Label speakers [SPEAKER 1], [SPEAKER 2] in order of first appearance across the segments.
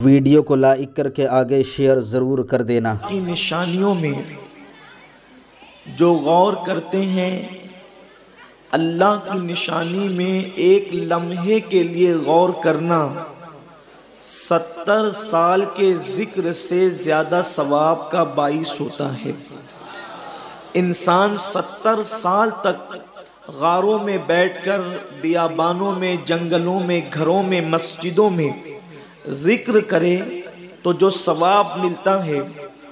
[SPEAKER 1] Video کو like کر کے آگے شیئر ضرور کر دینا۔
[SPEAKER 2] کی نشانیوں میں جو غور کرتے ہیں، اللہ کی نشانی میں ایک لمحے کے لیے غور کرنا 70 سال کے ذکر سے زیادہ ثواب کا باعث ہوتا ہے۔ انسان 70 سال تک غاروں میں بیٹھ کر، بیابانوں میں، جنگلوں میں، گھروں میں، مسجدوں میں ذکر کرے تو جو ثواب ملتا ہے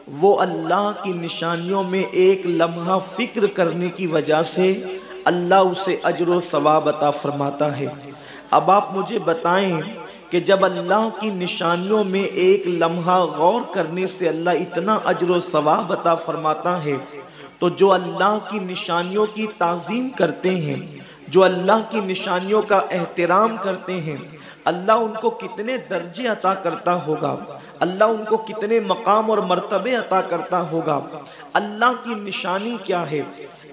[SPEAKER 2] وہ اللہ کی نشانیوں میں ایک لمحہ فکر کرنے کی وجہ سے اللہ اسے اجر و ثواب عطا فرماتا ہے۔ اب آپ مجھے بتائیں کہ جب اللہ کی نشانیوں میں ایک لمحہ غور کرنے سے اللہ اتنا اجر و ثواب عطا فرماتا ہے، تو جو اللہ کی نشانیوں کی تعظیم کرتے ہیں، جو اللہ کی نشانیوں کا احترام کرتے ہیں، اللہ ان کو کتنے درجے عطا کرتا ہوگا، اللہ ان کو کتنے مقام اور مرتبے عطا کرتا ہوگا۔ اللہ کی نشانی کیا ہے؟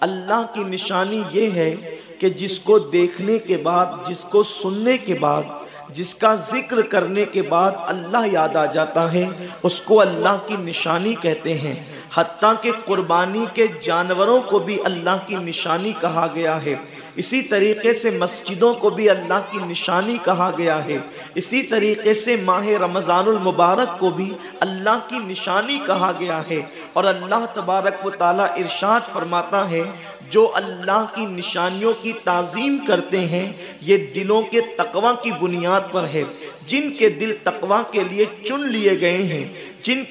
[SPEAKER 2] اللہ کی نشانی یہ ہے کہ جس کو دیکھنے کے بعد، جس کو سننے کے بعد، جس کا ذکر کرنے کے بعد اللہ یاد آ جاتا ہے، اس کو اللہ کی نشانی کہتے ہیں۔ حتیٰ کہ قربانی کے جانوروں کو بھی اللہ کی نشانی کہا گیا ہے۔ اسی طریقے سے مسجدوں کو بھی اللہ کی نشانی کہا گیا ہے۔ اسی طریقے سے ماہ رمضان المبارک کو بھی اللہ کی نشانی کہا گیا ہے۔ اور اللہ تبارک و تعالی ارشاد فرماتا ہے، جو اللہ کی نشانیوں کی تعظیم کرتے ہیں یہ دلوں کے تقوی کی بنیاد پر ہے۔ جن کے دل تقوی کے لیے چن لیے گئے ہیں، جن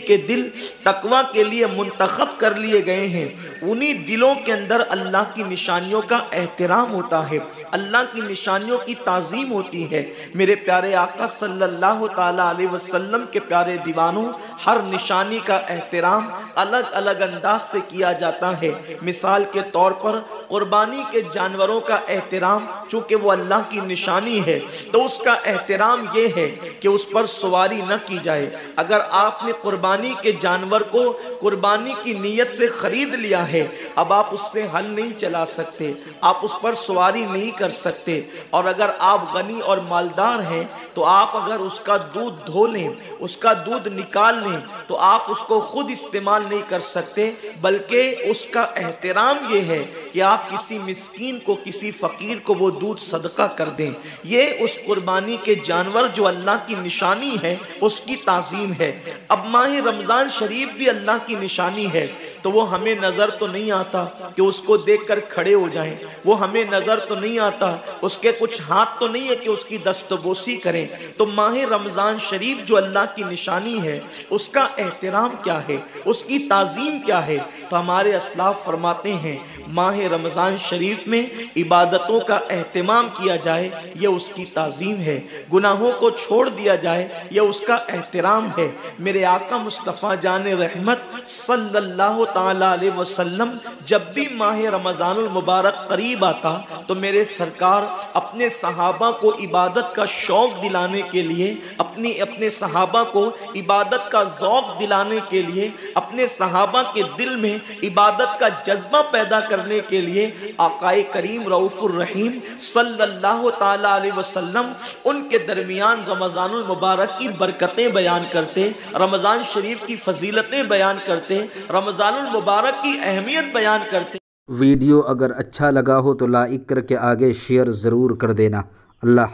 [SPEAKER 2] کے دل تقوی کے لیے منتخب کر لیے گئے ہیں، انہی دلوں کے اندر اللہ کی نشانیوں کا احترام ہوتا ہے، اللہ کی نشانیوں کی تعظیم ہوتی ہے۔ میرے پیارے آقا صلی اللہ تعالی علیہ وسلم کے پیارے دیوانوں، ہر نشانی کا احترام الگ الگ انداز سے کیا جاتا ہے۔ مثال کے طور پر قربانی کے جانوروں کا احترام، چونکہ وہ اللہ کی نشانی ہے تو اس کا احترام یہ ہے کہ اس پر سواری نہ کی جائے۔ اگر آپ نے قربانی کے جانور کو قربانی کی نیت سے خرید لیا ہے، اب آپ اس سے ہل نہیں چلا سکتے، آپ اس پر سواری نہیں کر سکتے۔ اور اگر آپ غنی اور مالدار ہیں تو آپ اگر اس کا دودھ دھو لیں، اس کا دودھ نکال لیں تو آپ اس کو خود استعمال نہیں کر سکتے، بلکہ اس کا احترام یہ ہے کہ آپ کسی مسکین کو، کسی فقیر کو وہ دودھ صدقہ کر دیں۔ یہ اس قربانی کے جانور جو اللہ کی نشانی ہے اس کی تعظیم ہے۔ اب ماہ رمضان شریف بھی اللہ کی نشانی ہے، تو وہ ہمیں نظر تو نہیں آتا کہ اس کو دیکھ کر کھڑے ہو جائیں، وہ ہمیں نظر تو نہیں آتا، اس کے کچھ ہاتھ تو نہیں ہے کہ اس کی دستبوسی کریں۔ تو ماہ رمضان شریف جو اللہ کی نشانی ہے اس کا احترام کیا ہے، اس کی تعظیم کیا ہے؟ تو ہمارے اسلاف فرماتے ہیں ماہ رمضان شریف میں عبادتوں کا اہتمام کیا جائے، یہ اس کی تعظیم ہے۔ گناہوں کو چھوڑ دیا جائے، یہ اس کا احترام ہے۔ میرے آقا مصطفیٰ جان رحمت صلی اللہ تعالی علیہ وسلم جب بھی ماہ رمضان المبارک قریب آتا تو میرے سرکار اپنے صحابہ کو عبادت کا شوق دلانے کے لیے، اپنے صحابہ کو عبادت کا ذوق دلانے کے لیے، اپنے صحابہ کے دل میں عبادت کا جذبہ پیدا کرنے کے لیے آقائے کریم رؤوف الرحیم صلی اللہ تعالی علیہ وسلم ان کے درمیان رمضان المبارک کی برکتیں بیان کرتے، رمضان شریف کی فضیلتیں بیان کرتے، رمضان المبارک کی اہمیت بیان کرتے۔
[SPEAKER 1] ویڈیو اگر اچھا لگا ہو تو لائک کر کے آگے شیئر ضرور کر دینا۔ اللہ حافظ۔